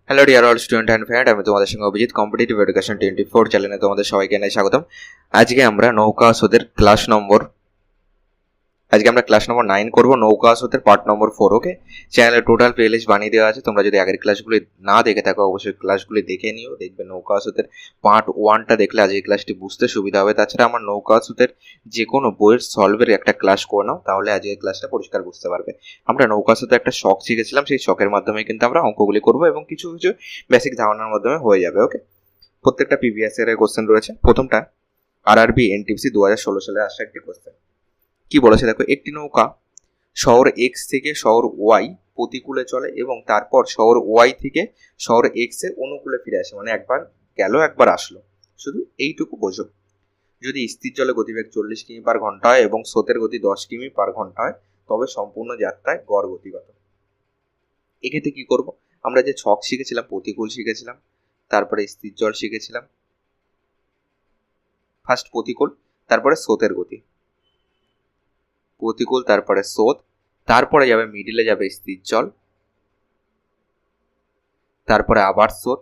Hello dear all student and friend, আমি তোমাদের সঙ্গে অভিজিৎ কম্পিটিটিভ এডুকেশন 24 চ্যানেলে তোমাদের সবাইকে জানাই স্বাগতম। আজকে আমরা নৌকা স্রোতের ক্লাস নম্বর 9 করব। নৌকা স্রোতের পার্ট নম্বর 4। ওকে, চ্যানেলে টোটাল প্লেলিস্ট বানিয়ে দেওয়া আছে, তোমরা যদি আগের ক্লাসগুলি না দেখে থাকো অবশ্যই ক্লাসগুলি দেখে নিও। দেখবে নৌকা স্রোতের পার্ট 1টা দেখলে আজকের ক্লাসটি বুঝতে সুবিধা হবে। তাছাড়া আমার নৌকা স্রোতের যে কোনো বইয়ের সলভের একটা ক্লাস করে নাও, তাহলে আজকের ক্লাসটা পরিষ্কার বুঝতে পারবে। আমরা নৌকা স্রোতে একটা শখ শিখেছিলাম, সেই শখের মাধ্যমে কিন্তু আমরা অঙ্কগুলি করবো এবং কিছু কিছু বেসিক ধারণার মাধ্যমে হয়ে যাবে। ওকে, প্রত্যেকটা প্রিভিয়াস ইয়ারের কোশ্চেন রয়েছে। প্রথমটা আরআরবি এনটিপিসি 2016 সালে আসা একটি কোশ্চেন। কি বলেছে দেখো, একটি নৌকা শহর এক্স থেকে শহর ওয়াই প্রতিকূলে চলে এবং তারপর শহর ওয়াই থেকে শহর এক্স এর অনুকূলে ফিরে আসে, মানে একবার গেল একবার আসলো, শুধু এইটুকু বোঝো। যদি স্থির জলে গতিবেগ 40 কিমি পার ঘন্টা হয় এবং স্রোতের গতি 10 কিমি পার ঘন্টা হয়, তবে সম্পূর্ণ যাত্রায় গড় গতি কত? এক্ষেত্রে কি করব, আমরা যে ছক শিখেছিলাম, প্রতিকূল শিখেছিলাম, তারপরে স্থির জল শিখেছিলাম। ফার্স্ট প্রতিকূল, তারপরে স্রোতের গতি, প্রতিকূল তারপরে স্রোত, তারপরে যাবে মিডিলে যাবে স্থির জল, তারপরে আবার স্রোত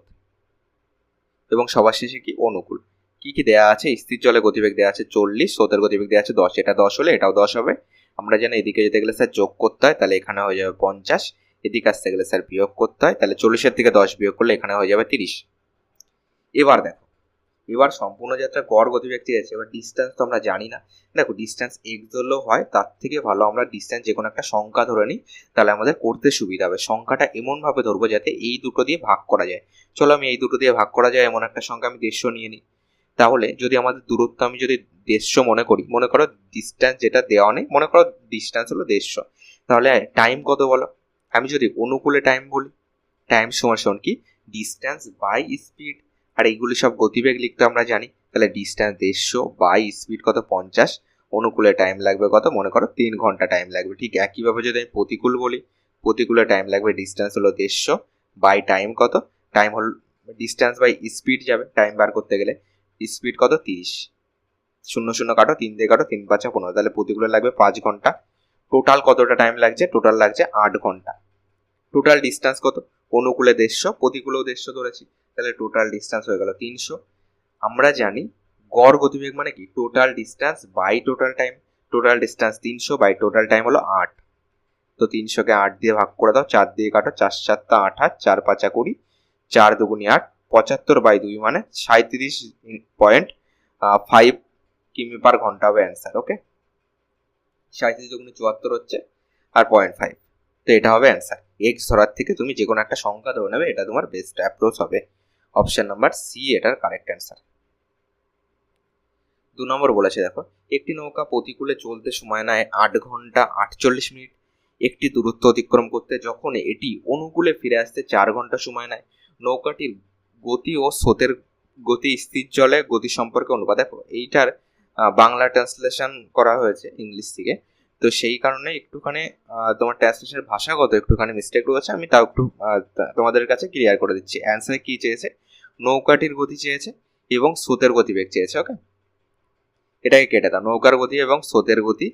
এবং সবার শেষে কি অনুকূল। কি কি দেয়া আছে, স্থির জলে গতিবেগ দেওয়া আছে 40, স্রোতের গতিবেগ দেওয়া আছে 10। এটা 10 হলে এটাও 10 হবে। আমরা জানি এদিকে যেতে গেলে স্যার যোগ করতে হয়, তাহলে এখানে হয়ে যাবে 50। এদিকে আসতে গেলে স্যার বিয়োগ করতে হয়, তাহলে 40-এর থেকে 10 বিয়োগ করলে এখানে হয়ে যাবে 30। এবার দেখো, এবার সম্পূর্ণ যাত্রা গড় গতিবেগ চেয়েছে। এবার ডিস্টেন্স তো আমরা জানি না। দেখো, ডিস্টেন্স এক্স ধরলেও হয়, তার থেকে ভালো আমরা ডিস্টেন্স যে কোনো একটা সংখ্যা ধরে নিই, তাহলে আমাদের করতে সুবিধা হবে। সংখ্যাটা এমনভাবে ধরবো যাতে এই দুটো দিয়ে ভাগ করা যায়। চলো আমি এই দুটো দিয়ে ভাগ করা যায় এমন একটা সংখ্যা আমি 150 নিয়ে নিই। তাহলে যদি আমাদের দূরত্ব আমি যদি 150 মনে করি, মনে করো ডিস্টেন্স যেটা দেওয়া নেই, মনে করো ডিস্টেন্স হলো 150, তাহলে টাইম কত বলো? আমি যদি অনুকূলে টাইম বলি, টাইম সমান কি ডিস্টেন্স বাই স্পিড, আর এইগুলি সব গতিবেগ লিখতে আমরা জানি। তাহলে ডিস্টেন্স 150 বাই স্পিড কত 50, অনুকূলে টাইম লাগবে কত, মনে করো 3 ঘন্টা টাইম লাগবে। ঠিক একইভাবে যদি আমি প্রতিকূল বলি, প্রতিকূলে টাইম লাগবে, ডিস্টেন্স হলো 150 বাই টাইম কত, টাইম হল ডিস্টেন্স বাই স্পিড যাবে টাইম বার করতে গেলে, স্পিড কত 30। 0 0 কাটো, 3 দিয়ে কাটো, 3 5 15, তাহলে প্রতিকূলে লাগবে 5 ঘন্টা। টোটাল কতটা টাইম লাগছে? টোটাল লাগছে 8 ঘন্টা। টোটাল ডিস্টেন্স কত? অনুকূলে 150, প্রতিকূলেও 150 ধরেছি, তাহলে টোটাল ডিস্টেন্স হয়ে গেল 300। আমরা জানি গড় গতিবেগ মানে কি total distance by total time. Total distance 300 by total time হলো 8। তো 300-কে 8 দিয়ে ভাগ করে দাও, 4 দিয়ে কাটো, 4 7 28, 4 5 20, 4 2 8, 75 বাই 2 মানে 37.5 কিমি পার ঘন্টা হবে অ্যান্সার। ওকে, 37 দুগুণে 74 হচ্ছে আর 0.5, তো এটা হবে অ্যান্সার। এক্স ধরার থেকে তুমি যে কোনো একটা সংখ্যা ধরে নেবে, এটা তোমার বেস্ট অ্যাপ্রোচ হবে। অপশন নাম্বার সি এটার কারেক্ট অ্যান্সার। 2 নম্বর বলেছে দেখো, একটি নৌকা প্রতিকূলে চলতে সময় নেয় 8 ঘন্টা 48 মিনিট। একটি দূরত্ব অতিক্রম করতে যখন এটি অনুকূলে ফিরে আসতে 4 ঘন্টা সময় নেয়, নৌকাটির গতি ও স্রোতের গতি স্থির জলে গতি সম্পর্কে অনুপাত। দেখো, এইটার বাংলা ট্রান্সলেশন করা হয়েছে ইংলিশ থেকে, তো সেই কারণে একটুখানি তোমার ট্রান্সলেশনের ভাষাগত একটুখানি মিস্টেক রয়েছে, আমি তাও একটু তোমাদের কাছে ক্লিয়ার করে দিচ্ছি। অ্যান্সার কি চেয়েছে? নৌকাটির গতি চেয়েছে এবং স্রোতের গতিবেগ চেয়েছে। ওকে, এটাকে কেটে দাও, নৌকার গতি এবং স্রোতের গতি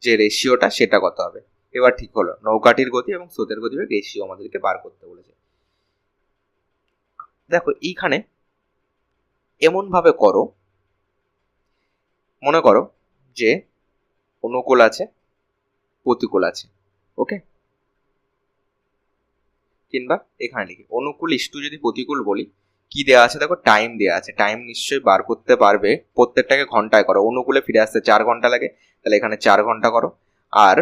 যে রেশিওটা সেটা কত হবে। এবার ঠিক হলো, নৌকাটির গতি এবং স্রোতের গতিবেগ রেশিও আমাদেরকে বার করতে বলেছে। দেখো, এইখানে এমন ভাবে করো, মনে করো যে অনুকূল আছে প্রতিকূল আছে। ওকে, কিংবা এখানে লিখি অনুকূল ইস্টু যদি প্রতিকূল বলি, কি দেওয়া আছে দেখো, টাইম দেওয়া আছে। টাইম নিশ্চয়ই বার করতে পারবে, প্রত্যেকটাকে ঘন্টায় করো। অনুকূলে ফিরে আসতে 4 ঘন্টা লাগে, তাহলে এখানে 4 ঘন্টা করো। আর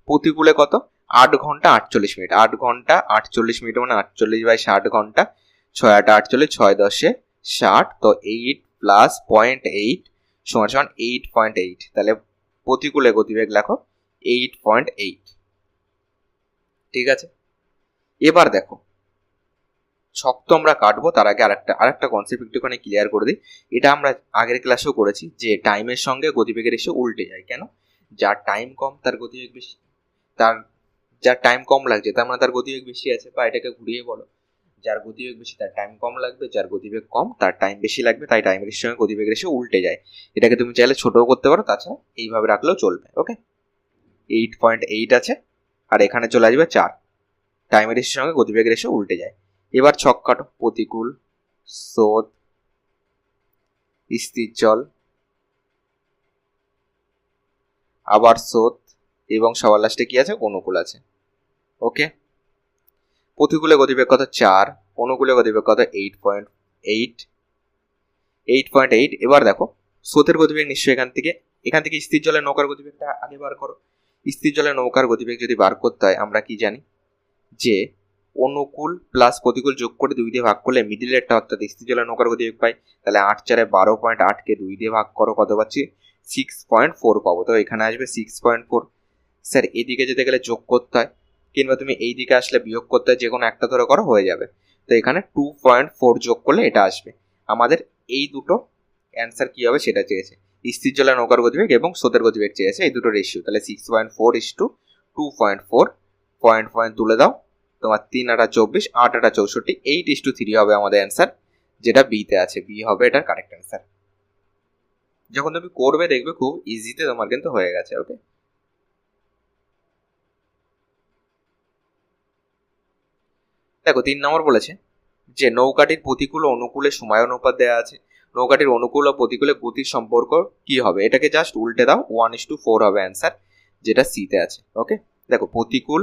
প্রতিকূলে কত? 8 ঘন্টা 48 মিনিট। 8 ঘন্টা 48 মিনিট মানে 48 বাই 60 ঘন্টা, 6 8 48, 6 10 60, তো 8 প্লাস 0.8 সমান সমান 8.8। তাহলে প্রতিকূলে গতিবেগ লেখো 8.8। ঠিক আছে, এবার দেখো ছক তো আমরা কাটবো, তার আগে আরেকটা কনসেপ্ট একটুখানি ক্লিয়ার করে দিই। এটা আমরা আগের ক্লাসেও করেছি যে টাইমের সঙ্গে গতিবেগের এসে উল্টে যায়। কেন? যার টাইম কম তার গতিবেগ বেশি, যার টাইম কম লাগছে তার মানে তার গতিবেগ বেশি আছে, বা এটাকে ঘুরিয়ে বলো, যার গতিবেগ বেশি তার টাইম কম লাগবে, যার গতিবেগ কম তার টাইম বেশি লাগবে, তাই টাইমের সঙ্গে গতিবেগের এসে উল্টে যায়। এটাকে তুমি চাইলে ছোটও করতে পারো, তাছাড়া এইভাবে রাখলেও চলবে। ওকে, 8.8 আছে আর এখানে চলে আসবে 4, টাইমের রেশিওর সঙ্গে গতিবেগ রেশিও উল্টে যায়। এবার ছক কাটো, প্রতিকূল, স্রোত, স্থির জল, আবার স্রোত এবং সবার লাস্টে কি আছে, অনুকূল আছে। ওকে, প্রতিকূলে গতিবেগ কত 4, অনুকূলে গতিবেগ কত 8.8। এবার দেখো স্রোতের গতিবেগ নিশ্চয়ই এখান থেকে স্থির জলের নৌকার গতিবেগটা আগে বার করো। স্থির জলের নৌকার গতিবেগ যদি বার করতে হয় আমরা কি জানি যে অনুকূল প্লাস প্রতিকূল যোগ করে 2 দিয়ে ভাগ করলে মিডিলেরটা অর্থাৎ স্থির জলের নৌকার গতিবেগ পাই। তাহলে 8 4 12.8কে 2 দিয়ে ভাগ করো, কত পাচ্ছি 6.4 পাবো। তো এখানে আসবে 6.4। স্যার এদিকে যেতে গেলে যোগ করতে হয়, কিংবা তুমি এই দিকে আসলে বিয়োগ করতে হয়, যে কোনো একটা ধরে করো হয়ে যাবে। তো এখানে 2.4 যোগ করলে এটা আসবে। আমাদের এই দুটো অ্যান্সার কি হবে সেটা চেয়েছে, স্থির জলের নৌকার গতিবেগ এবং স্রোতের গতিবেগ চেয়েছে, এই দুটো রেশিও। তাহলে 6.4:2.4, পয়েন্ট তুলে দাও, তোমার 3 8 24, 8 8 64, 8:3 হবে আমাদের অ্যান্সার, যেটা বিতে আছে। বি হবে এটার কারেক্ট অ্যান্সার। যখন তুমি করবে দেখবে খুব ইজিতে তোমার কিন্তু হয়ে গেছে। ওকে, দেখো 3 নম্বর বলেছে যে নৌকাটির প্রতিকূল ও অনুকূলে সময় অনুপাত দেওয়া আছে, নৌকাটির অনুকূল ও প্রতিকূলে গতির সম্পর্ক কি হবে, এটাকে জাস্ট উল্টে দাও, 1:4 হবে অ্যান্সার, যেটা সিতে আছে। ওকে, দেখো প্রতিকূল,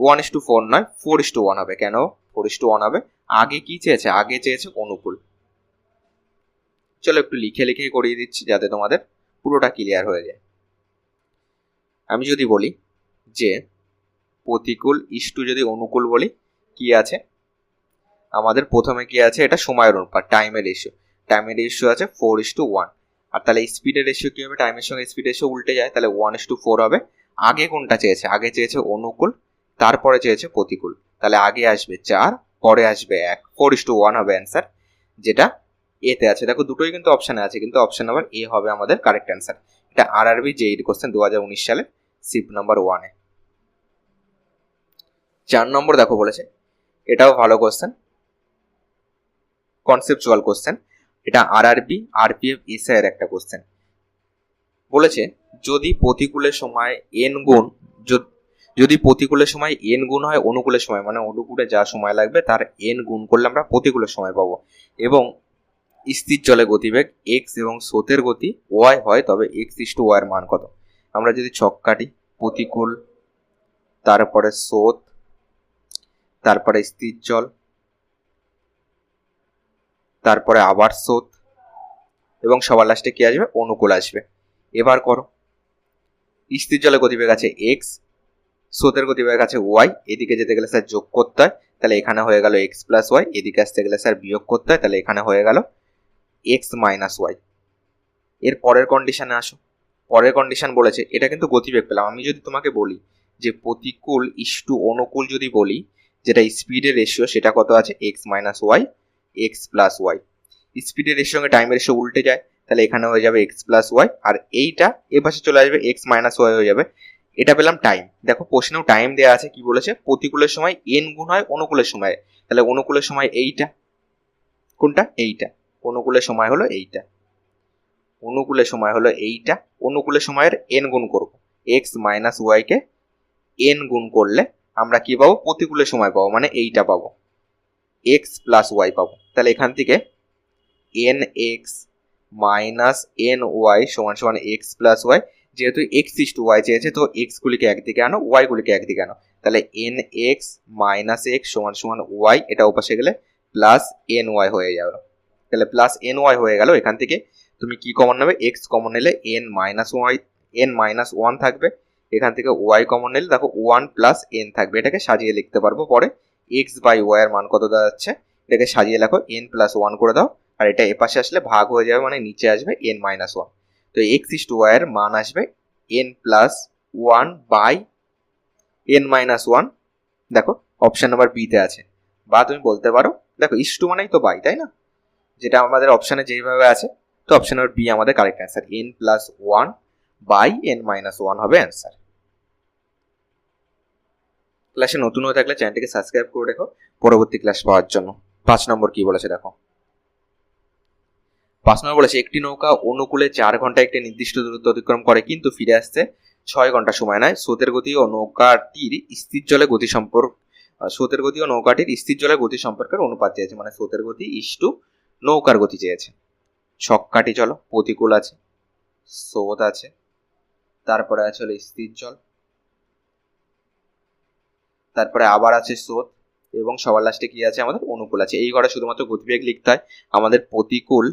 1:4 নয়, 4:1 হবে। কেন 4:1 হবে? আগে কি চেয়েছে, আগে চেয়েছে অনুকূল। চলো একটু লিখে করিয়ে দিচ্ছি যাতে তোমাদের পুরোটা ক্লিয়ার হয়ে যায়। আমি যদি বলি যে প্রতিকূল ইস্টু যদি অনুকূল বলি, কি আছে আমাদের প্রথমে, কি আছে, এটা সময়ের অনুপাত, টাইমের রেশিও আছে 4:1। আর তাহলে স্পিডের রেশিও কি হবে, টাইমের সঙ্গে স্পিডের রেশিও উল্টে যায়, তাহলে 1:4 হবে। আগে কোনটা চেয়েছে, আগে চেয়েছে অনুকূল, তারপরে চেয়েছে প্রতিকূল, তাহলে আগে আসবে 4, পরে আসবে 1, 4:1 হবে অ্যান্সার, যেটা এতে আছে। দেখো দুটোই কিন্তু অপশানে আছে, কিন্তু অপশন নাম্বার এ হবে আমাদের কারেক্ট অ্যান্সার। এটা RRB JEE কোশ্চেন 2019 সালে, শিফট নাম্বার 1-এ। 4 নম্বর দেখো বলেছে, এটাও ভালো কোশ্চেন, কনসেপচুয়াল কোশ্চেন। এটা RRB RPF SI এর একটা কোশ্চেন। বলেছে যদি প্রতিকূলের সময় n গুণ, যদি প্রতিকূলের সময় n গুণ হয় অনুকূলের সময়, মানে অনুকূলে যা সময় লাগবে তার n গুণ করলে আমরা প্রতিকূলের সময় পাবো, এবং স্থির জলে গতিবেগ x এবং স্রোতের গতি y হয়, তবে x:y এর মান কত? আমরা যদি ছক কাটি, প্রতিকূল, তারপরে স্রোত, তারপরে স্থির জল, তারপরে আবার স্রোত, এবং সবার লাস্টে কি আসবে, অনুকূল আসবে। এবার করো, স্থির জলে গতিবেগ আছে x, স্রোতের গতিবেগ আছে y, এদিকে যেতে গেলে স্যার যোগ করতে হয়, তাহলে এখানে হয়ে গেল x প্লাস ওয়াই, এদিকে আসতে গেলে স্যার বিয়োগ করতে হয়, তাহলে এখানে হয়ে গেল x মাইনাস ওয়াই। এর পরের কন্ডিশনে আসো, পরের কন্ডিশন বলেছে, এটা কিন্তু গতিবেগ পেলাম। আমি যদি তোমাকে বলি যে প্রতিকূল ইস্টু অনুকূল যদি বলি, যেটা স্পিডের রেশিও, সেটা কত আছে, x minus Y, x plus Y. স্পিডের রেশিওর সঙ্গে টাইমের রেশিও উল্টে যায়, তাহলে এখানে হয়ে যাবে x প্লাস ওয়াই, আর এইটা এ পাশে চলে আসবে, x মাইনাস ওয়াই হয়ে যাবে। এটা পেলাম টাইম। দেখো প্রশ্নেও টাইম দেওয়া আছে, কি বলেছে, প্রতিকূলের সময় n গুণ হয় অনুকূলের সময়, তাহলে অনুকূলের সময় এইটা, কোনটা, এইটা, অনুকূলের সময় হলো এইটা, অনুকূলের সময় হলো এইটা, অনুকূলের সময়ের n গুণ করব, x মাইনাস ওয়াই কে n গুণ করলে আমরা কি পাবো, প্রতিকূলের সময় পাবো, মানে এইটা পাবো, x প্লাস ওয়াই পাবো। তাহলে এখান থেকে nx মাইনাস ny সমান সমান x প্লাস ওয়াই, যেহেতু x:y চেয়েছে তো x গুলিকে একদিকে আনো, y গুলিকে একদিকে আনো, তাহলে nx মাইনাস x সমান সমান y, এটা ওপাশে গেলে প্লাস ny হয়ে যাবে, তাহলে প্লাস ny হয়ে গেল। এখান থেকে তুমি কি কমন নেবে, x কমন নিলে n মাইনাস 1 থাকবে, এখান থেকে y কমন নিলে দেখো 1 প্লাস n থাকবে, এটাকে সাজিয়ে লিখতে পারবো পরে, x বাই y এর মান কত দাঁড়াচ্ছে, এটাকে সাজিয়ে লেখো n প্লাস 1 করে দাও, আর এটা এপাশে আসলে ভাগ হয়ে যাবে, মানে নিচে আসবে n মাইনাস 1। তো x:y এর মান আসবে n plus 1 by n minus 1। দেখো অপশন নাম্বার বি তে আছে, বা তুমি বলতে পারো, দেখো ইস্টু মানেই তো বাই, তাই না, যেটা আমাদের অপশানে যেইভাবে আছে, তো অপশন নাম্বার বি আমাদের correct answer, n plus 1 by n minus 1 হবে অ্যান্সার। ক্লাসে নতুন হয়ে থাকলে চ্যানেলটিকে সাবস্ক্রাইব করে রেখো পরবর্তী ক্লাস পাওয়ার জন্য। 5 নম্বর কি বলেছে দেখো, 5 নম্বর বলেছে একটি নৌকা অনুকূলে 4 ঘন্টায় একটি নির্দিষ্ট দূরত্ব অতিক্রম করে কিন্তু ফিরে আসতে 6 ঘন্টা সময় নেয়। স্রোতের গতি ও নৌকাটির স্থির জলে গতি সম্পর্ক স্রোতের গতি ও নৌকাটির স্থির জলের গতি সম্পর্কের অনুপাত চেয়েছে, মানে স্রোতের গতি ইস্টু নৌকার গতি চেয়েছে। ছক্কাটি চলো, প্রতিকূল আছে, স্রোত আছে, তারপরে আছে হলো স্থির জল, তারপরে আবার আছে স্রোত, এবং সবার লাস্টে কি আছে আমাদের অনুকূল আছে। এই ঘরে শুধুমাত্র গতিবেগ লিখতে হয়। আমাদের প্রতিকূল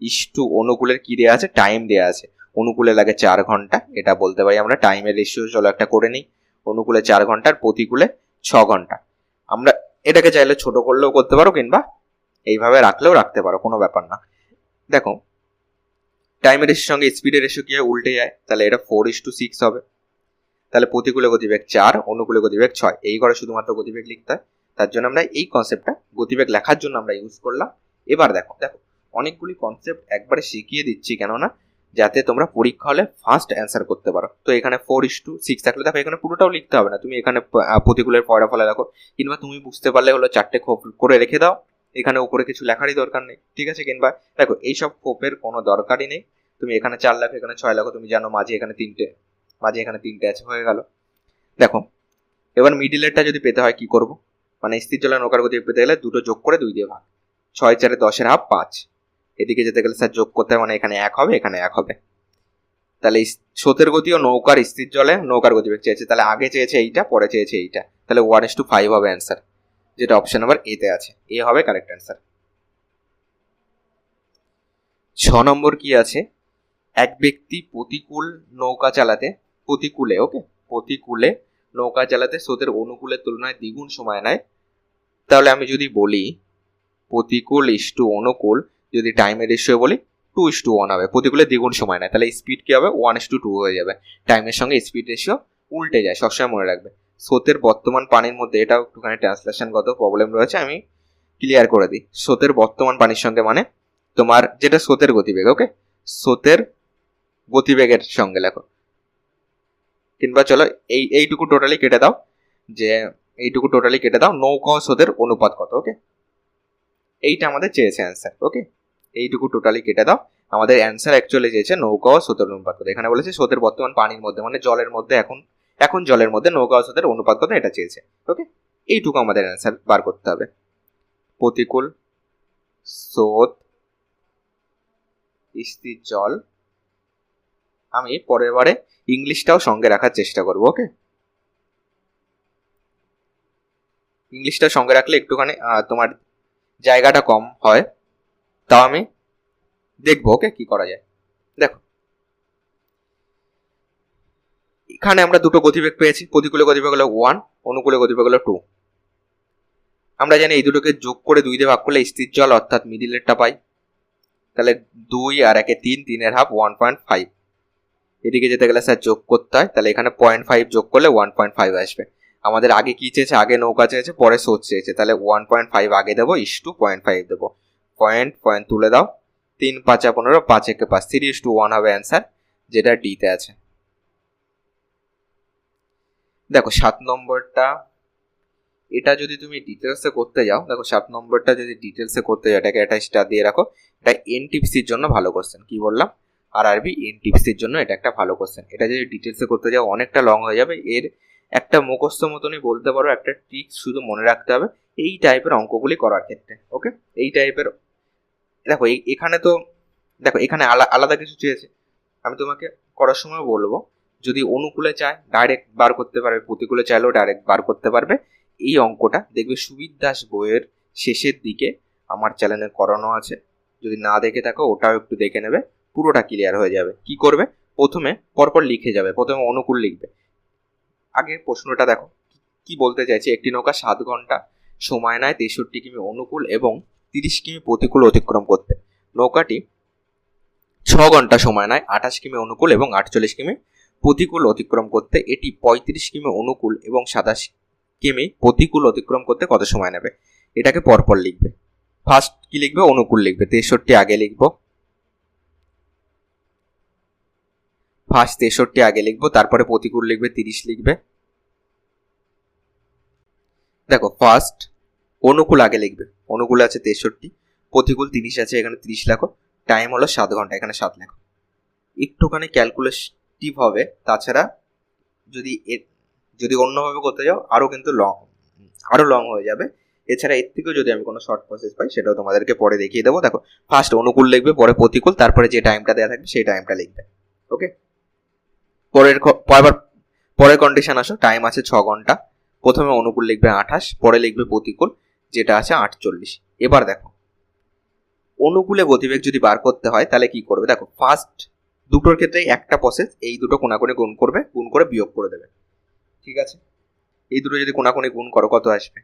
ইস্টু অনুকূলের কি দেওয়া আছে, টাইম দেওয়া আছে। অনুকূলে লাগে 4 ঘন্টা, এটা বলতে পারি আমরা। টাইমের রেশিও চলো একটা করে নিই। অনুকূলে 4 ঘন্টা, আর প্রতিকূলে 6 ঘন্টা। আমরা এটাকে চাইলে ছোট করলেও করতে পারো, কিংবা এইভাবে রাখলেও রাখতে পারো, কোনো ব্যাপার না। দেখো টাইমের রেশিওর সঙ্গে স্পিডের রেশিও কি হয়, উল্টে যায়, তাহলে এটা 4:6 হবে। তাহলে প্রতিকূলে গতিবেগ 4, অনুকূলে গতিবেগ 6। এই ঘরে শুধুমাত্র গতিবেগ লিখতে হয়, তার জন্য আমরা এই কনসেপ্টটা গতিবেগ লেখার জন্য আমরা ইউজ করলাম। এবার দেখো অনেকগুলি কনসেপ্ট একবারে শিখিয়ে দিচ্ছি, কেননা যাতে তোমরা পরীক্ষা হলে ফার্স্ট অ্যান্সার করতে পারো। তো এখানে 4:6 থাকলে দেখো এখানে পুরোটাও লিখতে হবে না, তুমি এখানে প্রতিকূলের পয়রা ফলে দেখো, কিংবা তুমি বুঝতে পারলে হলো 4টে খোপ করে রেখে দাও, এখানে উপরে কিছু লেখারই দরকার নেই, ঠিক আছে। কিংবা দেখো এইসব খোপের কোনো দরকারই নেই, তুমি এখানে 4 লেখো, এখানে 6 লেখো, তুমি জানো মাঝে এখানে 3টে আছে, হয়ে গেল। দেখো এবার মিডিলেরটা যদি পেতে হয় কি করব, মানে স্থির জলের নৌকার গতি পেতে গেলে দুটো যোগ করে 2 দিয়ে ভাগ, 6 4 10 হাফ 5। এদিকে যেতে গেলে স্যার যোগ করতে হয়, মানে এখানে 1 হবে, এখানে 1 হবে। তাহলে স্রোতের গতি ও নৌকার স্থির জলে নৌকার গতিবেগ চেয়েছে, তাহলে আগে চেয়েছে এইটা, পরে চেয়েছে এইটা, তাহলে 1:5 হবে অ্যান্সার, যেটা অপশন নাম্বার এ তে আছে। এ হবে কারেক্ট অ্যান্সার। 6 নম্বর কি আছে, এক ব্যক্তি প্রতিকূলে নৌকা চালাতে স্রোতের অনুকূলের তুলনায় দ্বিগুণ সময় নেয়। তাহলে আমি যদি বলি প্রতিকূল ইস্টু অনুকূল, যদি টাইমের রেশিও বলি 2:1 হবে। প্রতিকূলে দ্বিগুণ সময় নেয়, তাহলে স্পিড কি হবে, 1:2 হয়ে যাবে। টাইমের সঙ্গে স্পিড রেশিও উল্টে যায়, সবসময় মনে রাখবে। স্রোতের বর্তমান পানির মধ্যে, এটাও একটুখানি ট্রান্সলেশনগত প্রবলেম রয়েছে, আমি ক্লিয়ার করে দিই। স্রোতের বর্তমান পানির সঙ্গে মানে তোমার যেটা স্রোতের গতিবেগ, ওকে, স্রোতের গতিবেগের সঙ্গে লেখো, কিংবা চলো এইটুকু টোটালি কেটে দাও, যে এইটুকু টোটালি কেটে দাও, নৌকা ও স্রোতের অনুপাত কত, ওকে, এইটা আমাদের চেয়েছে অ্যান্সার, ওকে। এইটুকু টোটালি কেটে দাও, আমাদের অ্যান্সার অ্যাকচুয়ালি চেয়েছে নৌকা ও স্রোতের অনুপাত কত। এখানে বলেছে স্রোতের বর্তমান পানির মধ্যে, মানে জলের মধ্যে, এখন জলের মধ্যে নৌকা ও স্রোতের অনুপাত কত, এটা চেয়েছে, ওকে। এইটুকু আমাদের অ্যান্সার বার করতে হবে। প্রতিকূল, স্রোত, স্থির জল। আমি পরের বারে ইংলিশটাও সঙ্গে রাখার চেষ্টা করবো, ওকে। ইংলিশটা সঙ্গে রাখলে একটুখানি তোমার জায়গাটা কম হয়, তাও আমি দেখবো, ওকে, কি করা যায়। দেখো এখানে আমরা দুটো গতিবেগ পেয়েছি, প্রতিকূলে গতিবেগ হলো 1, অনুকূলে গতিবেগ হলো 2। আমরা জানি এই দুটোকে যোগ করে 2 দিয়ে ভাগ করলে স্থির জল অর্থাৎ মিডিলেরটা পাই, তাহলে 2 আর 1 3, 3 হাফ 1.5। এদিকে যেতে গেলে স্যার যোগ করতে হয়, তাহলে এখানে 0.5 যোগ করলে 1.5 আসবে। আমাদের আগে কি চেয়েছে, আগে নৌকা চেয়েছে, পরে স্রোত চেয়েছে, তাহলে 1.5 আগে দেবো, ইস্টু 0.5 দেবো। পয়েন্ট তুলে দাও, 3 5 15, 5 1 5, 3:1 হবে অ্যান্সার, যেটা ডিতে আছে। দেখো 7 নম্বরটা, এটা যদি তুমি ডিটেলসে করতে যাও, দেখো 7 নম্বরটা যদি ডিটেলসে করতে যাও, এটাকে একটা স্টার দিয়ে রাখো। এটা এনটিপিসির জন্য ভালো কোশ্চেন, কি বললাম, আরআরবি এনটিপিসির জন্য এটা একটা ভালো কোশ্চেন। এটা যদি ডিটেলসে করতে যাও অনেকটা লং হয়ে যাবে। এর একটা মুখস্থ মতনই বলতে পারো, একটা ট্রিক্স শুধু মনে রাখতে হবে এই টাইপের অঙ্কগুলি করার ক্ষেত্রে, ওকে। এই টাইপের, দেখো এখানে তো দেখো এখানে আলাদা কিছু চেয়েছে, আমি তোমাকে করার সময় বলবো, যদি অনুকূলে চায় ডাইরেক্ট বার করতে পারবে, প্রতিকূলে চাইলেও ডাইরেক্ট বার করতে পারবে। এই অঙ্কটা দেখবে সুবিদ দাস বইয়ের শেষের দিকে আমার চ্যানেলে করানো আছে, যদি না দেখে থাকো ওটাও একটু দেখে নেবে, পুরোটা ক্লিয়ার হয়ে যাবে। কি করবে, প্রথমে পরপর লিখে যাবে, প্রথমে অনুকূল লিখবে। আগে প্রশ্নটা দেখো কি বলতে চাইছি, একটি নৌকা 7 ঘন্টা সময় নেয় 63 কিমি অনুকূল এবং 30 কিমি প্রতিকূল অতিক্রম করতে। নৌকাটি 6 ঘন্টা সময় নেয় 28 কিমি অনুকূল এবং 48 কিমি প্রতিকূল অতিক্রম করতে। এটি 35 কিমি অনুকূল এবং 27 কিমি প্রতিকূল অতিক্রম করতে কত সময় নেবে। এটাকে পরপর লিখবে। ফার্স্ট কি লিখবে, অনুকূল লিখবে, 63 আগে লিখবো, ফার্স্ট 63 আগে লিখবো, তারপরে প্রতিকূল লিখবে, 30 লিখবে। দেখো ফার্স্ট অনুকূল আগে লিখবে, অনুকূল আছে 63, প্রতিকূল 30 আছে, এখানে 30 লেখো। টাইম হলো 7 ঘন্টা, এখানে 7 লেখো। একটুখানি ক্যালকুলেটিভ হবে, তাছাড়া যদি অন্যভাবে করতে যাও আরও কিন্তু আরও লং হয়ে যাবে। এছাড়া এর থেকেও যদি আমি কোনো শর্ট প্রসেস পাই সেটাও তোমাদেরকে পরে দেখিয়ে দেবো। দেখো, ফার্স্ট অনুকূল লিখবে, পরে প্রতিকূল, তারপরে যে টাইমটা দেওয়া থাকবে সেই টাইমটা লিখবে। ওকে, পরের কন্ডিশন আসো। টাইম আছে 6 ঘন্টা। প্রথমে অনুকূল লিখবে 28, পরে লিখবে প্রতিকূল যেটা আছে 48। এবার দেখো, অনুকূলে গতিবেগ যদি বার করতে হয় তাহলে কি করবে? দেখো, ফার্স্ট দুটোর ক্ষেত্রেই একটা প্রসেস, এই দুটো কোনাকুনি গুণ করবে, গুণ করে বিয়োগ করে দেবে। ঠিক আছে, এই দুটো যদি কোনাকুনি গুণ করো কত আসবে?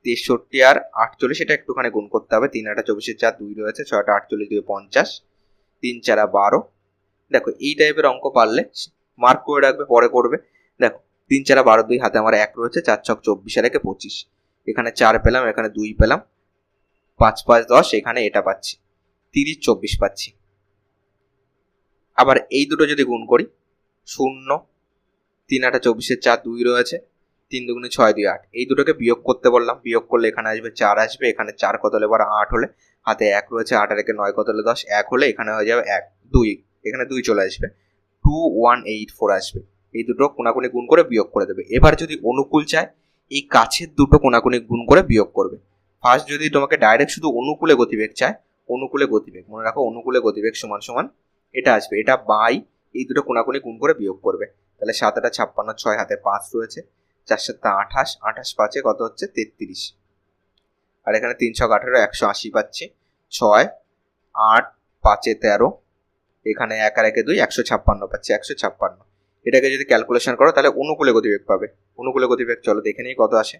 63 আর 48, এটা একটুখানি গুণ করতে হবে। 3 8 24 4 2 রয়েছে, 6 8 48 2 50, 3 4 12। দেখো, এই টাইপের অঙ্ক পারলে মার্ক করে রাখবে, পরে করবে। দেখো, 3 4 12 2 হাতে আমার 1 রয়েছে, 4 6 24 আর 1 25, এখানে 4 পেলাম, এখানে 2 পেলাম, 5 5 10, এখানে এটা পাচ্ছি 30 24 পাচ্ছি। আবার এই দুটো যদি গুণ করি, 0 3 8 24 4 2 রয়েছে, 3 2 6 2 8, এই দুটোকে বিয়োগ করতে বললাম। বিয়োগ করলে এখানে আসবে 4 আসবে, এখানে 4 কত হলে? 8 হলে, হাতে 1 রয়েছে, 8 আর 1 9 কত হলে? 10, 1 হলে এখানে হয়ে যাবে 1 2, এখানে 2 চলে আসবে, 2184 আসবে। এই দুটো কোনাকুনি গুণ করে বিয়োগ করে দেবে। এবার যদি অনুকূল চায়, এই কাছের দুটো কোনাকুনি গুণ করে বিয়োগ করবে। ফার্স্ট যদি তোমাকে ডাইরেক্ট শুধু অনুকূলে গতিবেগ চায়, অনুকূলে গতিবেগ মনে রাখো, অনুকূলে গতিবেগ সমান সমান এটা আসবে, এটা বাই এই দুটো কোনাকুনি গুণ করে বিয়োগ করবে। তাহলে 7 8 56, 6 হাতে 5 রয়েছে, 4 7 28, 28 5 কত হচ্ছে? 33। আর এখানে 3 6 18, 180 পাচ্ছি, 6 8 5 13, এখানে 1 আর 1 2, 156 পাচ্ছি, 156। এটাকে যদি ক্যালকুলেশন করো তাহলে অনুকূলে গতিবেগ পাবে। অনুকূলে গতিবেগ চলো দেখে নিই কত আসে।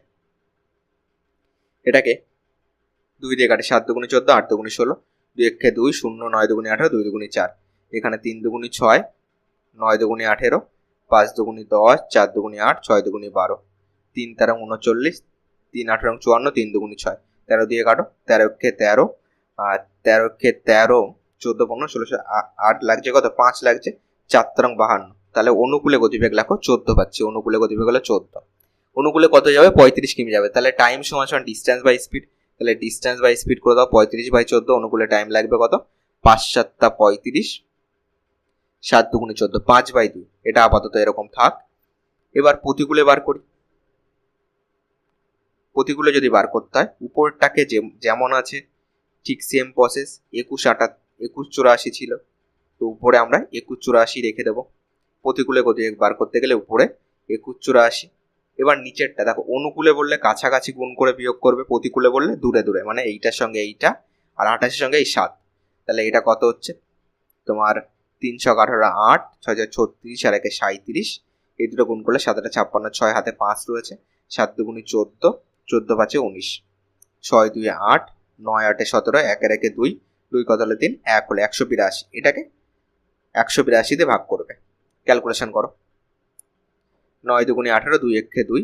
এটাকে 2 দিয়ে কাটে, 7 2 14, 8 2 16, 2 1 2, 0 9 2 18, 2 2 4, এখানে 3 2 6, 9 2 18, 5 2 10, 4 2 8, 6 2 12, 3 13 39, 3 18 54, 3 2 6, 13 দিয়ে কাটো, 13 13, আর 13 13, 14 15 16, 8 লাগছে কত? 5 লাগছে, 4 13 52। তাহলে অনুকূলে গতিবেগ লেখো 14 পাচ্ছি। অনুকূলে গতিবেগ হলো 14। অনুকূলে কত যাবে? 35 কিমি যাবে। তাহলে টাইম সমান সমান ডিস্টেন্স বাই স্পিড। তাহলে ডিস্টেন্স বাই স্পিড করে দাও, 35 বাই 14। অনুকূলে টাইম লাগবে কত? 5 7 35, 7 2 14, 5 বাই 2। এটা আপাতত এরকম থাক। এবার প্রতিকূলে বার করি। প্রতিকূলে যদি বার করতে হয়, উপরটাকে যেমন আছে ঠিক সেম প্রসেস। 21 84 ছিল, তো উপরে আমরা 21 84 রেখে দেবো। প্রতিকূলে গতিবেগ বার করতে গেলে উপরে 21 84। এবার নিচেরটা দেখো, অনুকূলে বললে কাছাকাছি গুণ করে বিয়োগ করবে, প্রতিকূলে বললে দূরে দূরে, মানে এইটার সঙ্গে এইটা আর 28 সঙ্গে এই 7। তাহলে এটা কত হচ্ছে তোমার? 3 6 18, 8 6 36 আর 1 37, এই দুটো গুণ করলে 7 8 56, 6 হাতে 5 রয়েছে, 7 2 14, 14 5 19, 6 2 8, 9 8 17, 1 আর 1 2, 2 কত হলে 3, 1 হলে 182। এটাকে 182 দিয়ে ভাগ করবে। ক্যালকুলেশন করো, 9 2 18, 2 1 2,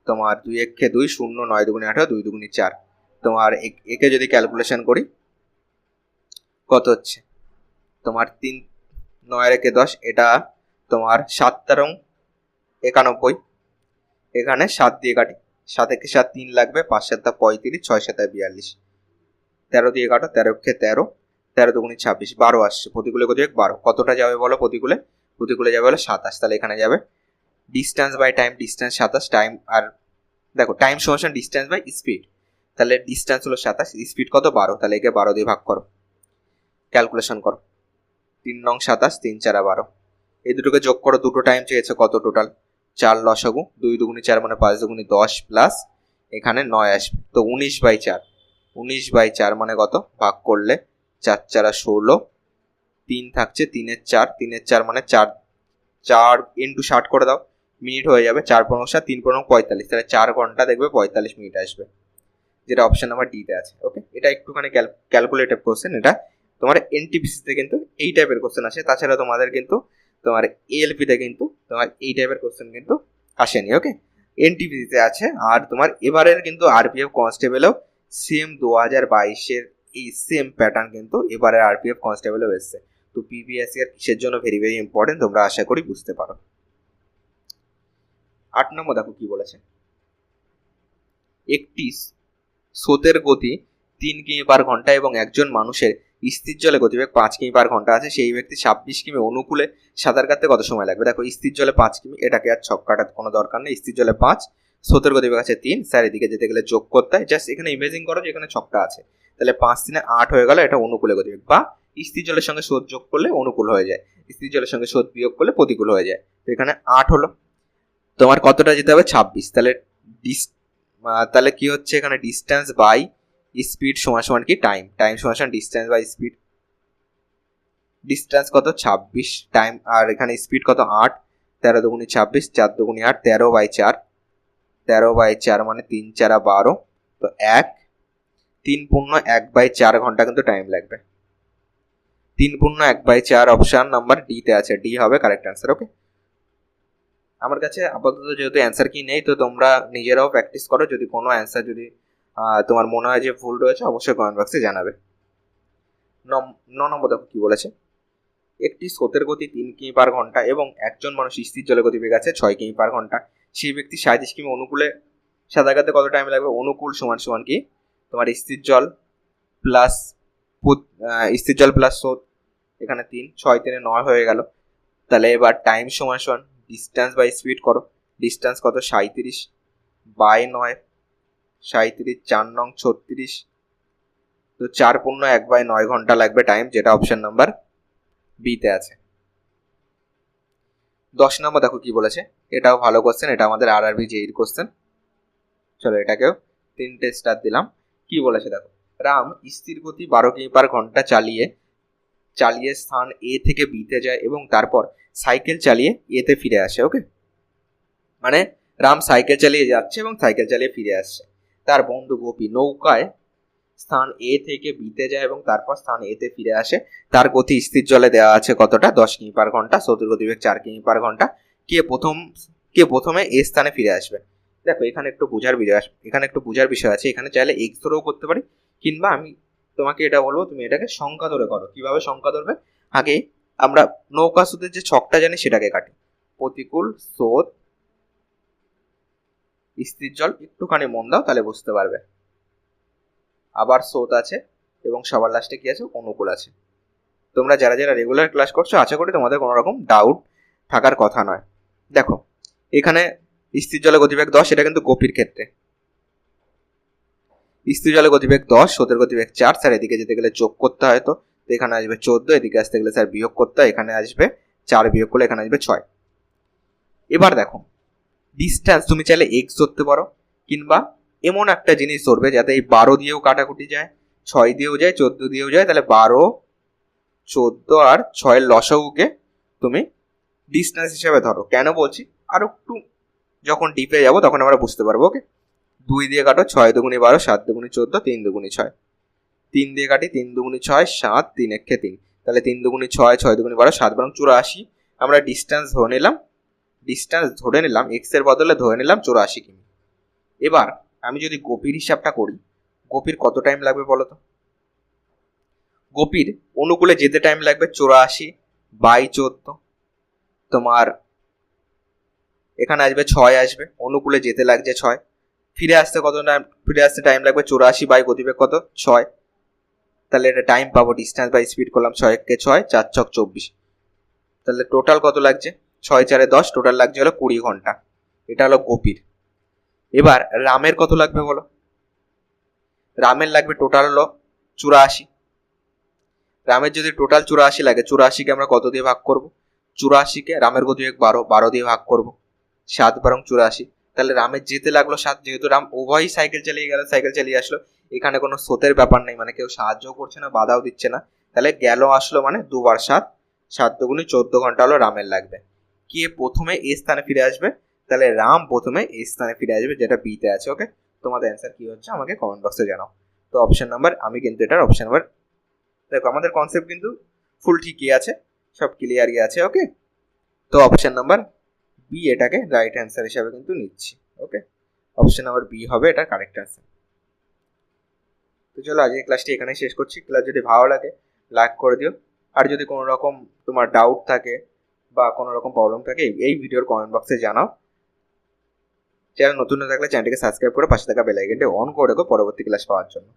তোমার 2 1 2 0, 9 2 18, 2 2 4। তোমার একে যদি ক্যালকুলেশন করি কত হচ্ছে তোমার? 3 9 আর 1 10, এটা তোমার 7 13 91, এখানে 7 দিয়ে কাটি, 7 1 7 3 লাগবে, 5 7 35, 6 7 42, 13 দিয়ে কাটো, 13 13, 13 2 26, 12 আসছে। প্রতিকূলে গতিবেগ 12। কতটা যাবে বলো প্রতিকূলে? প্রতিকূলে যাবে হলো 27। তাহলে এখানে যাবে distance by time, distance 27, time আর দেখো টাইম সমান ডিস্টেন্স বাই স্পিড। তাহলে ডিস্টেন্স হলো 27, স্পিড কত? 12। তাহলে একে 12 দিয়ে ভাগ করো, ক্যালকুলেশন করো। 3 9 27, 3 4 12, এই দুটোকে যোগ করো। দুটো টাইম চেয়েছে, কত টোটাল? 4 লসাগু, 2 2 4 মানে 5 2 10 প্লাস এখানে 9 আসবে, তো 19 বাই 4। 19 বাই 4 মানে কত? ভাগ করলে 4 4 16, 3 থাকছে, 3 এর 4, 3 এর 4 মানে 4 4 ইন্টু 60 করে দাও, মিনিট হয়ে যাবে। 4 15 7, 3 15 45, তাহলে 4 ঘন্টা দেখবে 45 মিনিট আসবে, যেটা অপশন নাম্বার ডিতে আছে। ওকে, এটা একটুখানি ক্যালকুলেটিভ কোশ্চেন। এটা তোমার এনটিপিসিতে কিন্তু এই টাইপের কোশ্চেন আসে, তাছাড়া তোমাদের কিন্তু তোমার এএলপিতে কিন্তু তোমার এই টাইপের কোশ্চেন কিন্তু আসেনি। ওকে, এনটিপিসিতে আছে। আর তোমার এবারের কিন্তু আরপিএফ কনস্টেবলেও সেম 2022-এর এই সেম প্যাটার্ন কিন্তু এবারের আরপিএফ কনস্টেবলেও এসছে। তো পিপিএসসি আর কিসের জন্য ভেরি ভেরি ইম্পর্টেন্ট তোমরা আশা করি বুঝতে পারো। 8 নম্বর দেখো কি বলেছে, একটি স্রোতের গতি 3 কিমি পার ঘন্টা এবং একজন মানুষের স্থির জলে গতিবেগ 5 কিমি পার ঘন্টা আছে, সেই ব্যক্তি 26 কিমি অনুকূলে সাঁতার কাটতে কত সময় লাগবে? দেখো স্থির জলে 5 কিমি, এটাকে আর ছক কাটার কোনো দরকার নেই। স্থির জলে 5, স্রোতের গতিবেগ আছে 3, স্যার এদিকে যেতে গেলে যোগ করতে হয়, জাস্ট এখানে ইমেজিং করো যে এখানে ছকটা আছে, তাহলে 5 3 8 হয়ে গেল, এটা অনুকূলে গতিবেগ। বা স্থির জলের সঙ্গে স্রোত যোগ করলে অনুকূল হয়ে যায়, স্থির জলের সঙ্গে স্রোত বিয়োগ করলে প্রতিকূল হয়ে যায়। তো এখানে 8 হলো, তোমার কতটা যেতে হবে? 26। তাহলে কি হচ্ছে এখানে? ডিস্টেন্স বাই স্পিড সমান সমান কি? টাইম সমান সমান ডিস্টেন্স বাই স্পিড। ডিস্টেন্স কত? 26, টাইম আর এখানে স্পিড কত? 8, 13 দুগুণি 26, 4 দুগুণি 8, 13/4 মানে 3 4 12, তো 3 × 1/4 ঘন্টা কিন্তু টাইম লাগবে। 3 × 1/4 অপশন নাম্বার ডি তে আছে, ডি হবে কারেক্ট অ্যান্সার। ওকে, আমার কাছে আপাতত যেহেতু অ্যান্সার কি নেই, তো তোমরা নিজেরাও প্র্যাকটিস করো, যদি কোনো অ্যান্সার যদি তোমার মনে হয় যে ভুল রয়েছে অবশ্যই কমেন্ট বক্সে জানাবে। 9 নম্বর দেখো কি বলেছে, একটি স্রোতের গতি 3 কিমি পার ঘন্টা এবং একজন মানুষ স্থির জলে গতিবেগ আছে 6 কিমি পার ঘন্টা, সেই ব্যক্তি 37 কিমি অনুকূলে সাঁতার কাটতে কত টাইম লাগবে? অনুকূল সমান সমান কি? তোমার স্থির জল প্লাস স্রোত, এখানে 3 6 3 9 হয়ে গেল। তাহলে এবার টাইম সমান সমান ডিস্টেন্স বাই স্পিড করো, ডিস্টেন্স কত? 37/9, 37 4 9 36, তো 4 পূর্ণ 1/9 ঘন্টা লাগবে টাইম, যেটা অপশন নাম্বার বি তে আছে। 10 নম্বর দেখো কি বলেছে, এটাও ভালো কোশ্চেন, এটা আমাদের আরআরবি জেইর কোশ্চেন। চলো এটাকেও 3টে স্টার দিলাম। কি বলেছে দেখো, রাম স্থির গতি 12 কিমি পার ঘন্টা চালিয়ে স্থান এ থেকে বি তে যায় এবং তারপর সাইকেল চালিয়ে এ তে ফিরে আসে। ওকে, মানে রাম সাইকেল চালিয়ে যাচ্ছে এবং সাইকেল চালিয়ে ফিরে আসছে। তার বন্ধু গোপী নৌকায় স্থান এ থেকে বিতে যায় এবং তারপর স্থান এ তে ফিরে আসে। তার গতি স্থির জলে দেওয়া আছে কতটা? 10 কিমি পার ঘন্টা, স্রোতের গতিবেগ 4 কিমি পার ঘন্টা। কে প্রথমে এ স্থানে ফিরে আসবে? দেখো এখানে একটু বোঝার বিষয় আছে, এখানে চাইলে এক্স ধরেও করতে পারি, কিংবা আমি তোমাকে এটা বলবো তুমি এটাকে সংখ্যা ধরে করো। কিভাবে সংখ্যা ধরবে? আগে আমরা নৌকা স্রোতের যে ছকটা জানি সেটাকে কাটি, প্রতিকূল স্রোত স্থির জল, একটুখানি মন দাও তাহলে বুঝতে পারবে। আবার স্রোত আছে এবং সবার লাস্টে কি আছে? অনুকূল আছে। তোমরা যারা যারা রেগুলার ক্লাস করছো আশা করি তোমাদের কোনো রকম ডাউট থাকার কথা নয়। দেখো এখানে স্থির জলে গতিবেগ 10, এটা কিন্তু গোপীর ক্ষেত্রে। স্থির জলে গতিবেগ 10, স্রোতের গতিবেগ 4, স্যার এদিকে যেতে গেলে যোগ করতে হয়, তো এখানে আসবে 14, এদিকে আসতে গেলে স্যার বিয়োগ করতে হয়, এখানে আসবে 4 বিয়োগ করলে এখানে আসবে 6। এবার দেখো ডিস্টেন্স তুমি চাইলে এক্স ধরতে পারো, কিংবা এমন একটা জিনিস ধরবে যাতে এই 12 দিয়েও কাটাকুটি যায়, 6 দিয়েও যায়, 14 দিয়েও যায়, তাহলে 12 14 আর 6 লসাগুকে তুমি ডিস্টেন্স হিসেবে ধরো। কেন বলছি, আর একটু যখন ডিপে যাবো তখন আমরা বুঝতে পারবো। ওকে, 2 দিয়ে কাটো, 6 দুগুণি 12, 7 দুগুণি 14, 3 দুগুণি 6, 3 দিয়ে কাটি, 3 দুগুণি 6, 7, 3 একে 3, তাহলে 3 দুগুণি 6, 6 দুগুণি 12, 7 বারং 84। আমরা ডিস্টেন্স ধরে নিলাম এক্স এর বদলে ধরে নিলাম 84 কিমি। এবার আমি যদি গোপীর হিসাবটা করি, গোপীর কত টাইম লাগবে বলো তো? গোপীর অনুকূলে যেতে টাইম লাগবে 84/14, তোমার এখানে আসবে 6 আসবে, অনুকূলে যেতে লাগছে 6, ফিরে আসতে টাইম লাগবে 84 গতিবেগ কত? 6, তাহলে এটা টাইম পাবো, ডিস্টেন্স বাই স্পিড করলাম, 6 কে 6, 4 ছক 24, তাহলে টোটাল কত লাগছে? 6 4 10, টোটাল লাগছে হলো 20 ঘন্টা। এটা হলো গোপীর। এবার রামের কত লাগবে বলো? রামের লাগবে টোটাল হলো 84। রামের যদি টোটাল 84 লাগে, 84কে আমরা কত দিয়ে ভাগ করব? 84কে রামের গতিবেগ 12 দিয়ে ভাগ করব, 7 বারং 84, তাহলে রামের যেতে লাগলো 7, যেহেতু রাম উভয়ই সাইকেল চালিয়ে আসলো, এখানে কোনো স্রোতের ব্যাপার নেই, মানে কেউ সাহায্য করছে না, বাধাও দিচ্ছে না, তাহলে গেল আসলো মানে 2 বার 7, 7 দুগুণি 14 ঘন্টা হলো রামের লাগবে। কে প্রথমে এ স্থানে ফিরে আসবে? তাহলে রাম প্রথমে এই স্থানে ফিরে আসবে, যেটা বি তে আছে। ওকে, তোমাদের অ্যান্সার কি হচ্ছে আমাকে কমেন্ট বক্সে জানাও। তো অপশন নাম্বার, আমি কিন্তু এটার অপশন নাম্বার, দেখো আমাদের কনসেপ্ট কিন্তু ফুল ঠিকই আছে, সব ক্লিয়ারই আছে। ওকে, তো অপশন নাম্বার বি এটাকে রাইট অ্যান্সার হিসাবে কিন্তু নিচ্ছি। ওকে, অপশন নাম্বার বি হবে এটা কারেক্ট অ্যান্সার। তো চলো আজকে ক্লাসটি এখানেই শেষ করছি। ক্লাস যদি ভালো লাগে লাইক করে দিও, আর যদি কোনো রকম তোমার ডাউট থাকে বা কোনো রকম প্রবলেম থাকে এই ভিডিওর কমেন্ট বক্সে জানাও। চ্যানেল নতুন হয়ে থাকলে চ্যানেলটিকে সাবস্ক্রাইব করে পাশে থাকা বেল আইকনটি অন করে রাখো পরবর্তী ক্লাস পাওয়ার জন্য।